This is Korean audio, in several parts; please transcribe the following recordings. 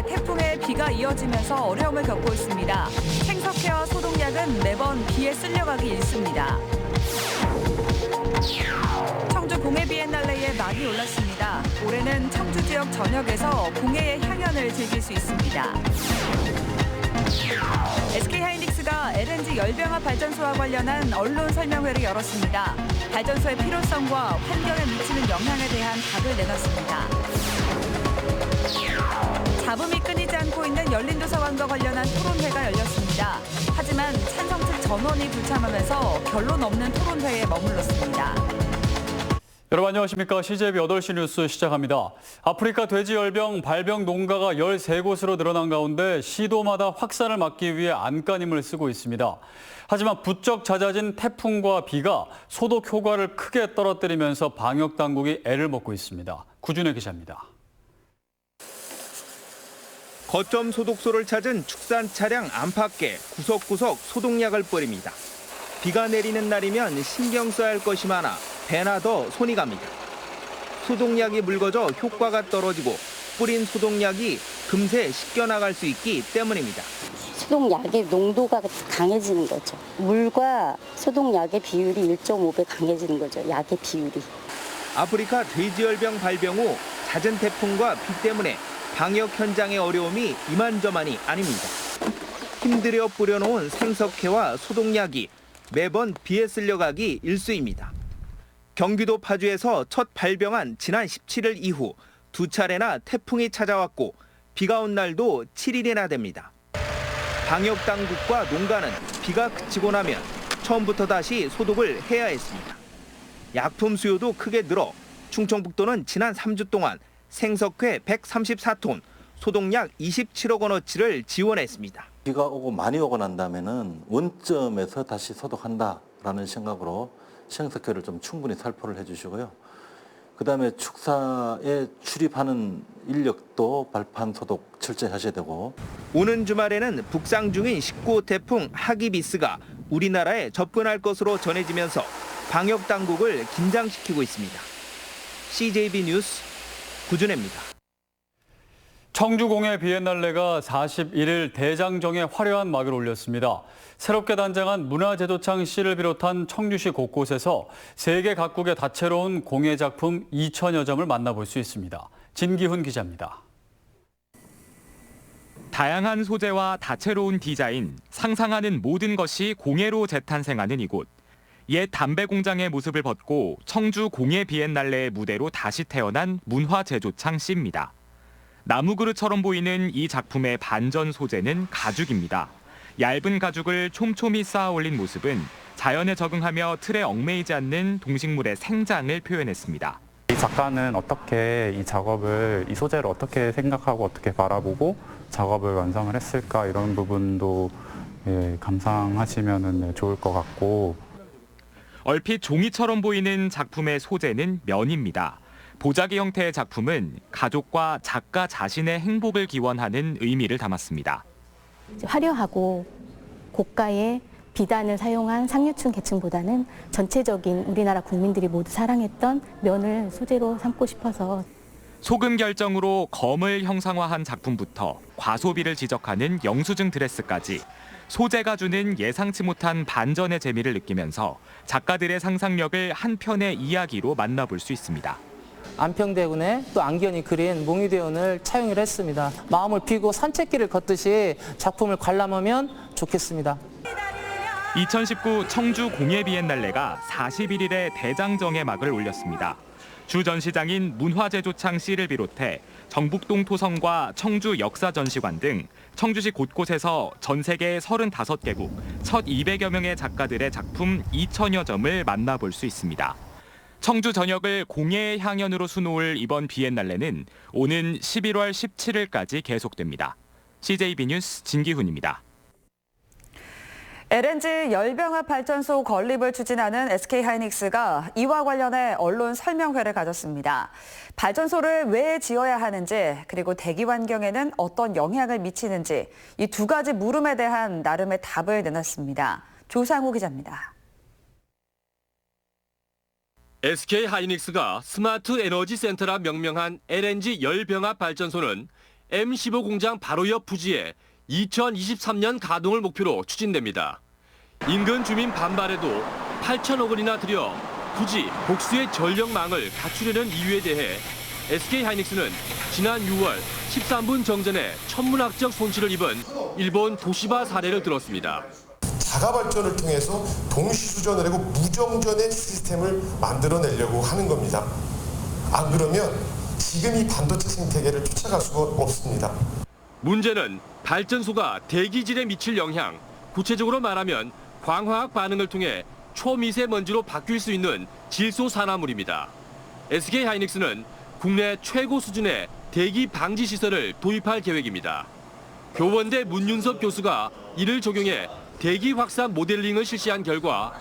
태풍에 비가 이어지면서 어려움을 겪고 있습니다. 생석회와 소독약은 매번 비에 쓸려가기 일쑤입니다. 청주 공예 비엔날레에 많이 올랐습니다. 올해는 청주 지역 전역에서 공예의 향연을 즐길 수 있습니다. SK하이닉스가 LNG 열병합 발전소와 관련한 언론 설명회를 열었습니다. 발전소의 필요성과 환경에 미치는 영향에 대한 답을 내놨습니다. 잡음이 끊이지 않고 있는 열린도서관과 관련한 토론회가 열렸습니다. 하지만 찬성 측 전원이 불참하면서 결론 없는 토론회에 머물렀습니다. 여러분 안녕하십니까. CJB 8시 뉴스 시작합니다. 아프리카 돼지열병 발병 농가가 13곳으로 늘어난 가운데 시도마다 확산을 막기 위해 안간힘을 쓰고 있습니다. 하지만 부쩍 잦아진 태풍과 비가 소독 효과를 크게 떨어뜨리면서 방역 당국이 애를 먹고 있습니다. 구준혜 기자입니다. 거점 소독소를 찾은 축산 차량 안팎에 구석구석 소독약을 뿌립니다. 비가 내리는 날이면 신경 써야 할 것이 많아 배나 더 손이 갑니다. 소독약이 묽어져 효과가 떨어지고 뿌린 소독약이 금세 씻겨나갈 수 있기 때문입니다. 소독약의 농도가 강해지는 거죠. 물과 소독약의 비율이 1.5배 강해지는 거죠. 약의 비율이. 아프리카 돼지열병 발병 후 잦은 태풍과 비 때문에 방역 현장의 어려움이 이만저만이 아닙니다. 힘들여 뿌려놓은 생석회와 소독약이 매번 비에 쓸려가기 일쑤입니다. 경기도 파주에서 첫 발병한 지난 17일 이후 2차례나 태풍이 찾아왔고 비가 온 날도 7일이나 됩니다. 방역 당국과 농가는 비가 그치고 나면 처음부터 다시 소독을 해야 했습니다. 약품 수요도 크게 늘어 충청북도는 지난 3주 동안 생석회 134톤, 소독약 27억 원어치를 지원했습니다. 비가 오고 많이 오고 난 다음에는 원점에서 다시 소독한다라는 생각으로 생석회를 좀 충분히 살포를 해주시고요. 그다음에 축사에 출입하는 인력도 발판 소독 철저히 하셔야 되고. 오는 주말에는 북상 중인 19호 태풍 하기비스가 우리나라에 접근할 것으로 전해지면서 방역 당국을 긴장시키고 있습니다. CJB 뉴스 구준혜입니다. 청주 공예 비엔날레가 41일 대장정에 화려한 막을 올렸습니다. 새롭게 단장한 문화제도창 C를 비롯한 청주시 곳곳에서 세계 각국의 다채로운 공예 작품 2천여 점을 만나볼 수 있습니다. 진기훈 기자입니다. 다양한 소재와 다채로운 디자인, 상상하는 모든 것이 공예로 재탄생하는 이곳. 옛 담배 공장의 모습을 벗고 청주 공예 비엔날레의 무대로 다시 태어난 문화제조창 C입니다. 나무 그릇처럼 보이는 이 작품의 반전 소재는 가죽입니다. 얇은 가죽을 촘촘히 쌓아 올린 모습은 자연에 적응하며 틀에 얽매이지 않는 동식물의 생장을 표현했습니다. 이 작가는 어떻게 이 소재를 어떻게 생각하고 어떻게 바라보고 작업을 완성을 했을까 이런 부분도 감상하시면 좋을 것 같고. 얼핏 종이처럼 보이는 작품의 소재는 면입니다. 보자기 형태의 작품은 가족과 작가 자신의 행복을 기원하는 의미를 담았습니다. 화려하고 고가의 비단을 사용한 상류층 계층보다는 전체적인 우리나라 국민들이 모두 사랑했던 면을 소재로 삼고 싶어서. 소금 결정으로 검을 형상화한 작품부터 과소비를 지적하는 영수증 드레스까지 소재가 주는 예상치 못한 반전의 재미를 느끼면서 작가들의 상상력을 한 편의 이야기로 만나볼 수 있습니다. 안평대군의 또 안견이 그린 몽유대원을 차용을 했습니다. 마음을 비고 산책길을 걷듯이 작품을 관람하면 좋겠습니다. 2019 청주 공예 비엔날레가 41일에 대장정의 막을 올렸습니다. 주 전시장인 문화제조창 C를 비롯해 정북동 토성과 청주 역사전시관 등 청주시 곳곳에서 전 세계 35개국 1,200여 명의 작가들의 작품 2천여 점을 만나볼 수 있습니다. 청주 전역을 공예의 향연으로 수놓을 이번 비엔날레는 오는 11월 17일까지 계속됩니다. CJB 뉴스 진기훈입니다. LNG 열병합 발전소 건립을 추진하는 SK하이닉스가 이와 관련해 언론 설명회를 가졌습니다. 발전소를 왜 지어야 하는지, 그리고 대기 환경에는 어떤 영향을 미치는지 이 두 가지 물음에 대한 나름의 답을 내놨습니다. 조상우 기자입니다. SK하이닉스가 스마트 에너지 센터라 명명한 LNG 열병합 발전소는 M15 공장 바로 옆 부지에 2023년 가동을 목표로 추진됩니다. 인근 주민 반발에도 8천억 원이나 들여 굳이 복수의 전력망을 갖추려는 이유에 대해 SK하이닉스는 지난 6월 13분 정전에 천문학적 손실을 입은 일본 도시바 사례를 들었습니다. 자가 발전을 통해서 동시 수전을 하고 무정전의 시스템을 만들어내려고 하는 겁니다. 안 그러면 지금 이 반도체 생태계를 쫓아갈 수가 없습니다. 문제는 발전소가 대기질에 미칠 영향, 구체적으로 말하면 광화학 반응을 통해 초미세먼지로 바뀔 수 있는 질소 산화물입니다. SK하이닉스는 국내 최고 수준의 대기 방지 시설을 도입할 계획입니다. 교원대 문윤섭 교수가 이를 적용해 대기 확산 모델링을 실시한 결과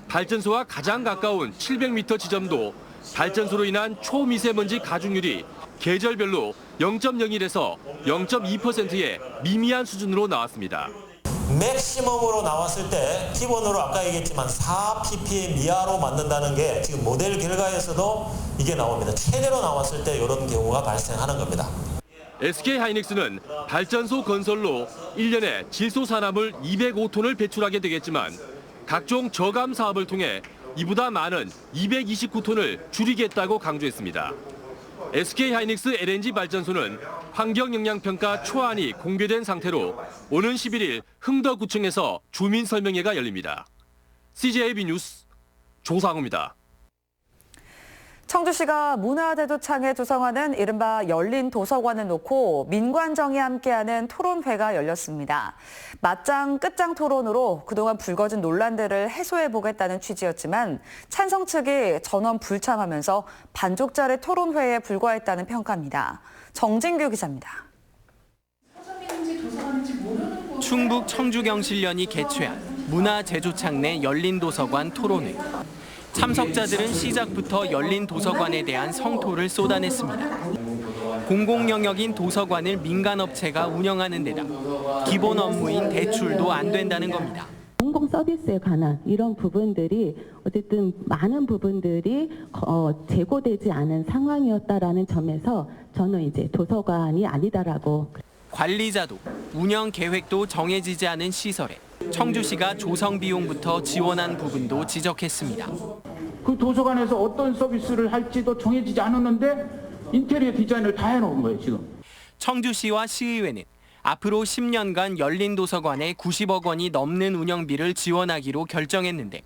발전소와 가장 가까운 700m 지점도 발전소로 인한 초미세먼지 가중률이 계절별로 0.01에서 0.2%의 미미한 수준으로 나왔습니다. 맥시멈으로 나왔을 때 기본으로 아까 얘기했지만 4ppm 이하로 만든다는 게 지금 모델 결과에서도 이게 나옵니다. 최대로 나왔을 때 이런 경우가 발생하는 겁니다. SK하이닉스는 발전소 건설로 1년에 질소 산화물 205톤을 배출하게 되겠지만 각종 저감 사업을 통해 이보다 많은 229톤을 줄이겠다고 강조했습니다. SK하이닉스 LNG 발전소는 환경영향평가 초안이 공개된 상태로 오는 11일 흥덕구청에서 주민 설명회가 열립니다. CJB 뉴스 조상우입니다. 청주시가 문화대도창에 조성하는 이른바 열린 도서관을 놓고 민관정이 함께하는 토론회가 열렸습니다. 맞짱 끝장 토론으로 그동안 불거진 논란들을 해소해보겠다는 취지였지만 찬성 측이 전원 불참하면서 반쪽짜리 토론회에 불과했다는 평가입니다. 정진규 기자입니다. 충북 청주경실련이 개최한 문화제조창 내 열린 도서관 토론회. 참석자들은 시작부터 열린 도서관에 대한 성토를 쏟아냈습니다. 공공영역인 도서관을 민간업체가 운영하는 데다 기본 업무인 대출도 안 된다는 겁니다. 공공 서비스에 관한 이런 부분들이 어쨌든 많은 부분들이 제고되지 않은 상황이었다라는 점에서 저는 이제 도서관이 아니다라고. 관리자도 운영 계획도 정해지지 않은 시설에 청주시가 조성 비용부터 지원한 부분도 지적했습니다. 그 도서관에서 어떤 서비스를 할지도 정해지지 않았는데 인테리어 디자인을 다 해놓은 거예요, 지금. 청주시와 시의회는 앞으로 10년간 열린 도서관에 90억 원이 넘는 운영비를 지원하기로 결정했는데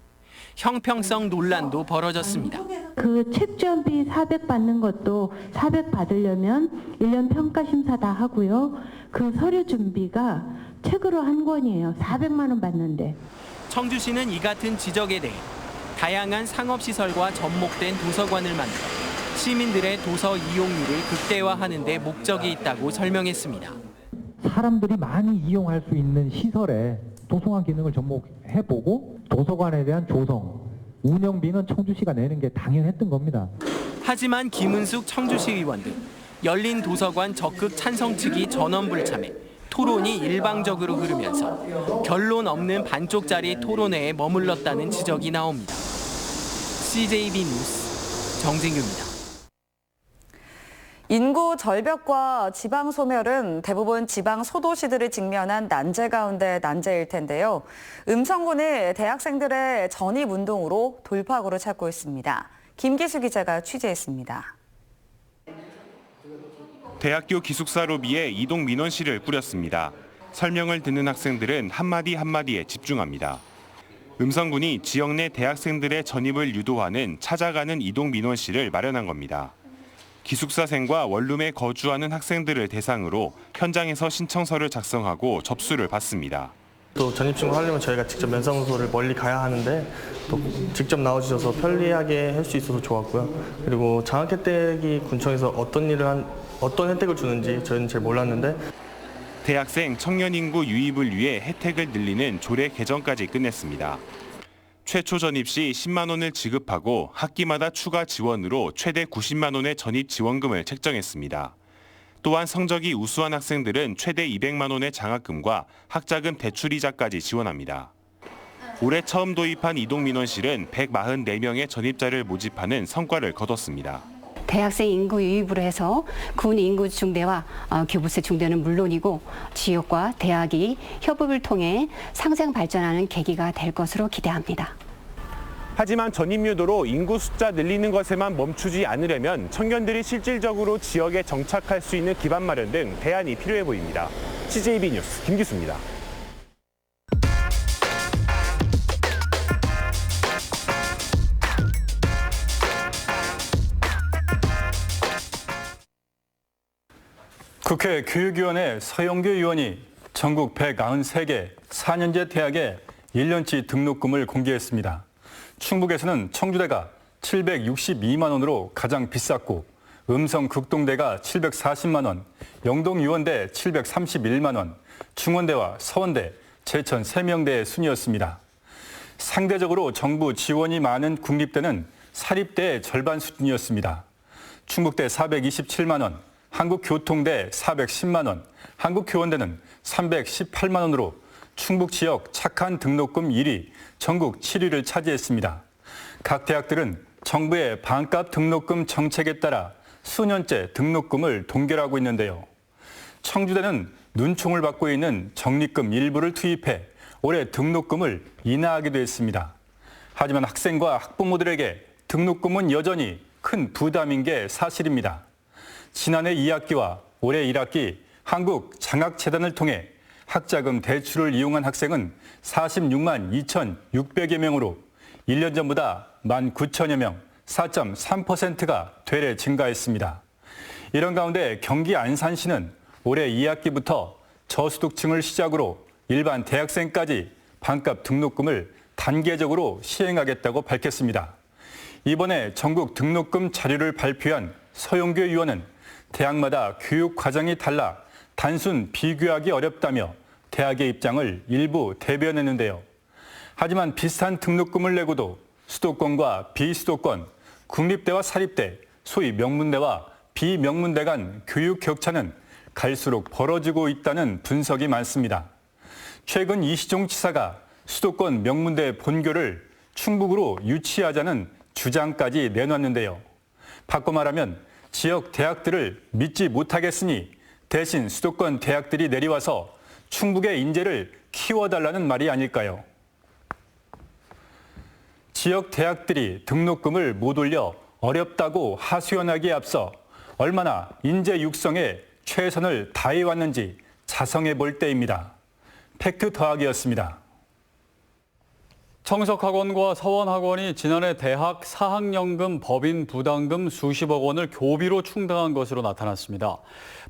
형평성 논란도 벌어졌습니다. 그 책 지원비 400 받는 것도 400 받으려면 1년 평가 심사 다 하고요. 그 서류 준비가 책으로 한 권이에요. 400만 원 받는데. 청주시는 이 같은 지적에 대해 다양한 상업시설과 접목된 도서관을 만들어 시민들의 도서 이용률을 극대화하는 데 목적이 있다고 설명했습니다. 사람들이 많이 이용할 수 있는 시설에 도서관 기능을 접목해보고 도서관에 대한 조성, 운영비는 청주시가 내는 게 당연했던 겁니다. 하지만 김은숙 청주시 의원 등 열린 도서관 적극 찬성 측이 전원 불참해 토론이 일방적으로 흐르면서 결론 없는 반쪽짜리 토론회에 머물렀다는 지적이 나옵니다. CJB 뉴스 정진규입니다. 인구 절벽과 지방 소멸은 대부분 지방 소도시들이 직면한 난제 가운데 난제일 텐데요. 음성군이 대학생들의 전입운동으로 돌파구를 찾고 있습니다. 김기수 기자가 취재했습니다. 대학교 기숙사 로비에 이동 민원실을 꾸렸습니다. 설명을 듣는 학생들은 한마디 한마디에 집중합니다. 음성군이 지역 내 대학생들의 전입을 유도하는 찾아가는 이동 민원실을 마련한 겁니다. 기숙사생과 원룸에 거주하는 학생들을 대상으로 현장에서 신청서를 작성하고 접수를 받습니다. 또 전입 신고하려면 저희가 직접 면사무소를 멀리 가야 하는데 또 직접 나와주셔서 편리하게 할 수 있어서 좋았고요. 그리고 장학 혜택이 군청에서 어떤 혜택을 주는지 저희는 잘 몰랐는데 대학생 청년 인구 유입을 위해 혜택을 늘리는 조례 개정까지 끝냈습니다. 최초 전입 시 10만 원을 지급하고 학기마다 추가 지원으로 최대 90만 원의 전입 지원금을 책정했습니다. 또한 성적이 우수한 학생들은 최대 200만 원의 장학금과 학자금 대출이자까지 지원합니다. 올해 처음 도입한 이동민원실은 144명의 전입자를 모집하는 성과를 거뒀습니다. 대학생 인구 유입으로 해서 군 인구 중대와 교부세 중대는 물론이고 지역과 대학이 협업을 통해 상생 발전하는 계기가 될 것으로 기대합니다. 하지만 전입유도로 인구 숫자 늘리는 것에만 멈추지 않으려면 청년들이 실질적으로 지역에 정착할 수 있는 기반 마련 등 대안이 필요해 보입니다. CJB 뉴스 김기수입니다. 국회 교육위원회 서영교 의원이 전국 193개 4년제 대학에 1년치 등록금을 공개했습니다. 충북에서는 청주대가 762만 원으로 가장 비쌌고 음성극동대가 740만 원, 영동유원대 731만 원, 중원대와 서원대, 제천 세명대의 순이었습니다. 상대적으로 정부 지원이 많은 국립대는 사립대의 절반 수준이었습니다. 충북대 427만 원, 한국교통대 410만 원, 한국교원대는 318만 원으로 충북 지역 착한 등록금 1위, 전국 7위를 차지했습니다. 각 대학들은 정부의 반값 등록금 정책에 따라 수년째 등록금을 동결하고 있는데요. 청주대는 눈총을 받고 있는 적립금 일부를 투입해 올해 등록금을 인하하기도 했습니다. 하지만 학생과 학부모들에게 등록금은 여전히 큰 부담인 게 사실입니다. 지난해 2학기와 올해 1학기 한국장학재단을 통해 학자금 대출을 이용한 학생은 46만 2,600여 명으로 1년 전보다 19,000여 명, 4.3%가 되레 증가했습니다. 이런 가운데 경기 안산시는 올해 2학기부터 저소득층을 시작으로 일반 대학생까지 반값 등록금을 단계적으로 시행하겠다고 밝혔습니다. 이번에 전국 등록금 자료를 발표한 서영교 의원은 대학마다 교육 과정이 달라 단순 비교하기 어렵다며 대학의 입장을 일부 대변했는데요. 하지만 비슷한 등록금을 내고도 수도권과 비수도권, 국립대와 사립대, 소위 명문대와 비명문대 간 교육 격차는 갈수록 벌어지고 있다는 분석이 많습니다. 최근 이시종 지사가 수도권 명문대 본교를 충북으로 유치하자는 주장까지 내놨는데요. 바꿔 말하면 지역 대학들을 믿지 못하겠으니 대신 수도권 대학들이 내려와서 충북의 인재를 키워달라는 말이 아닐까요? 지역 대학들이 등록금을 못 올려 어렵다고 하소연하기에 앞서 얼마나 인재 육성에 최선을 다해왔는지 자성해 볼 때입니다. 팩트 더하기였습니다. 청석학원과 서원학원이 지난해 대학 사학연금 법인 부담금 수십억 원을 교비로 충당한 것으로 나타났습니다.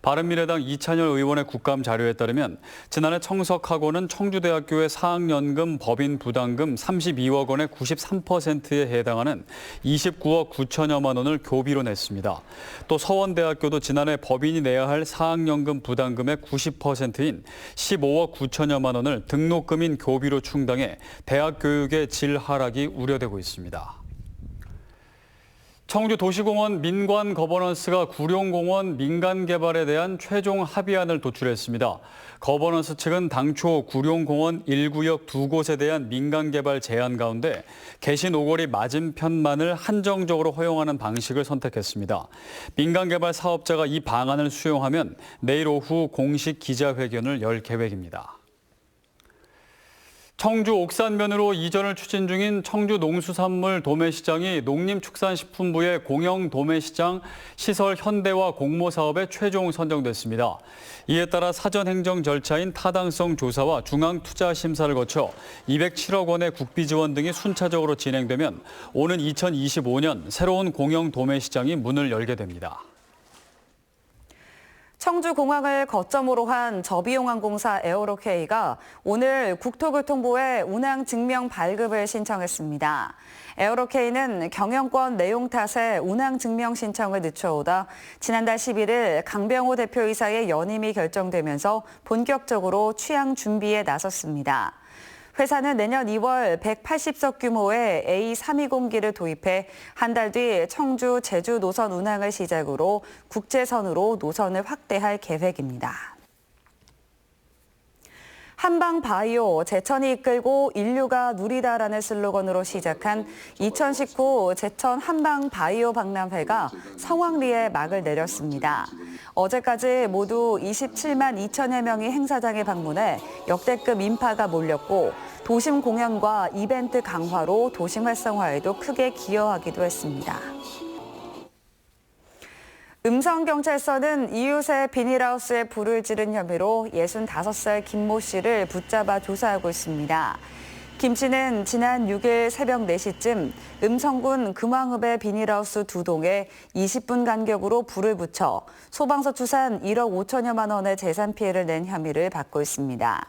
바른미래당 이찬열 의원의 국감 자료에 따르면 지난해 청석학원은 청주대학교의 사학연금 법인 부담금 32억 원의 93%에 해당하는 29억 9천여만 원을 교비로 냈습니다. 또 서원대학교도 지난해 법인이 내야 할 사학연금 부담금의 90%인 15억 9천여만 원을 등록금인 교비로 충당해 대학 교육의 질 하락이 우려되고 있습니다. 청주 도시공원 민관 거버넌스가 구룡공원 민간 개발에 대한 최종 합의안을 도출했습니다. 거버넌스 측은 당초 구룡공원 1구역 2곳에 대한 민간 개발 제안 가운데 개신 오거리 맞은편만을 한정적으로 허용하는 방식을 선택했습니다. 민간 개발 사업자가 이 방안을 수용하면 내일 오후 공식 기자회견을 열 계획입니다. 청주 옥산면으로 이전을 추진 중인 청주 농수산물 도매시장이 농림축산식품부의 공영 도매시장 시설 현대화 공모 사업에 최종 선정됐습니다. 이에 따라 사전 행정 절차인 타당성 조사와 중앙 투자 심사를 거쳐 207억 원의 국비 지원 등이 순차적으로 진행되면 오는 2025년 새로운 공영 도매시장이 문을 열게 됩니다. 청주공항을 거점으로 한 저비용항공사 에어로K가 오늘 국토교통부에 운항 증명 발급을 신청했습니다. 에어로K는 경영권 내용 탓에 운항 증명 신청을 늦춰오다 지난달 11일 강병호 대표이사의 연임이 결정되면서 본격적으로 취항 준비에 나섰습니다. 회사는 내년 2월 180석 규모의 A320기를 도입해 한 달 뒤 청주, 제주 노선 운항을 시작으로 국제선으로 노선을 확대할 계획입니다. 한방바이오, 제천이 이끌고 인류가 누리다라는 슬로건으로 시작한 2019 제천 한방바이오 박람회가 성황리에 막을 내렸습니다. 어제까지 모두 27만 2천여 명이 행사장에 방문해 역대급 인파가 몰렸고 도심 공연과 이벤트 강화로 도심 활성화에도 크게 기여하기도 했습니다. 음성경찰서는 이웃의 비닐하우스에 불을 지른 혐의로 65살 김모 씨를 붙잡아 조사하고 있습니다. 김 씨는 지난 6일 새벽 4시쯤 음성군 금왕읍의 비닐하우스 2동에 20분 간격으로 불을 붙여 소방서 추산 1억 5천여만 원의 재산 피해를 낸 혐의를 받고 있습니다.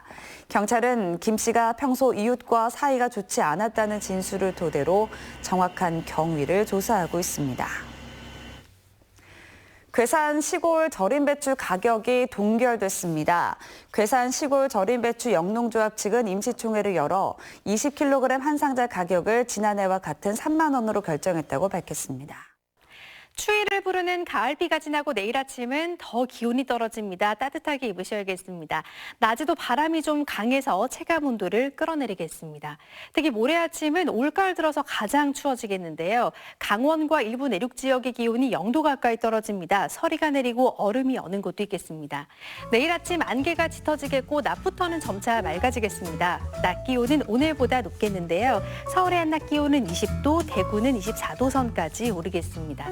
경찰은 김 씨가 평소 이웃과 사이가 좋지 않았다는 진술을 토대로 정확한 경위를 조사하고 있습니다. 괴산 시골 절임 배추 가격이 동결됐습니다. 괴산 시골 절임 배추 영농조합 측은 임시총회를 열어 20kg 한 상자 가격을 지난해와 같은 3만 원으로 결정했다고 밝혔습니다. 추위를 부르는 가을비가 지나고 내일 아침은 더 기온이 떨어집니다. 따뜻하게 입으셔야겠습니다. 낮에도 바람이 좀 강해서 체감 온도를 끌어내리겠습니다. 특히 모레 아침은 올가을 들어서 가장 추워지겠는데요. 강원과 일부 내륙 지역의 기온이 0도 가까이 떨어집니다. 서리가 내리고 얼음이 어는 곳도 있겠습니다. 내일 아침 안개가 짙어지겠고 낮부터는 점차 맑아지겠습니다. 낮 기온은 오늘보다 높겠는데요. 서울의 한낮 기온은 20도, 대구는 24도 선까지 오르겠습니다.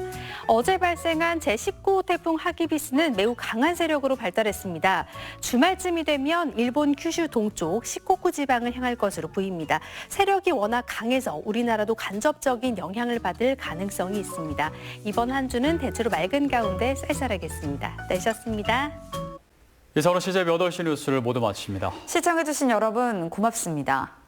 어제 발생한 제19호 태풍 하기비스는 매우 강한 세력으로 발달했습니다. 주말쯤이 되면 일본 큐슈 동쪽 시코쿠 지방을 향할 것으로 보입니다. 세력이 워낙 강해서 우리나라도 간접적인 영향을 받을 가능성이 있습니다. 이번 한 주는 대체로 맑은 가운데 쌀쌀하겠습니다. 날씨였습니다. 이상으로 CJB 8시 뉴스를 모두 마칩니다. 시청해주신 여러분 고맙습니다.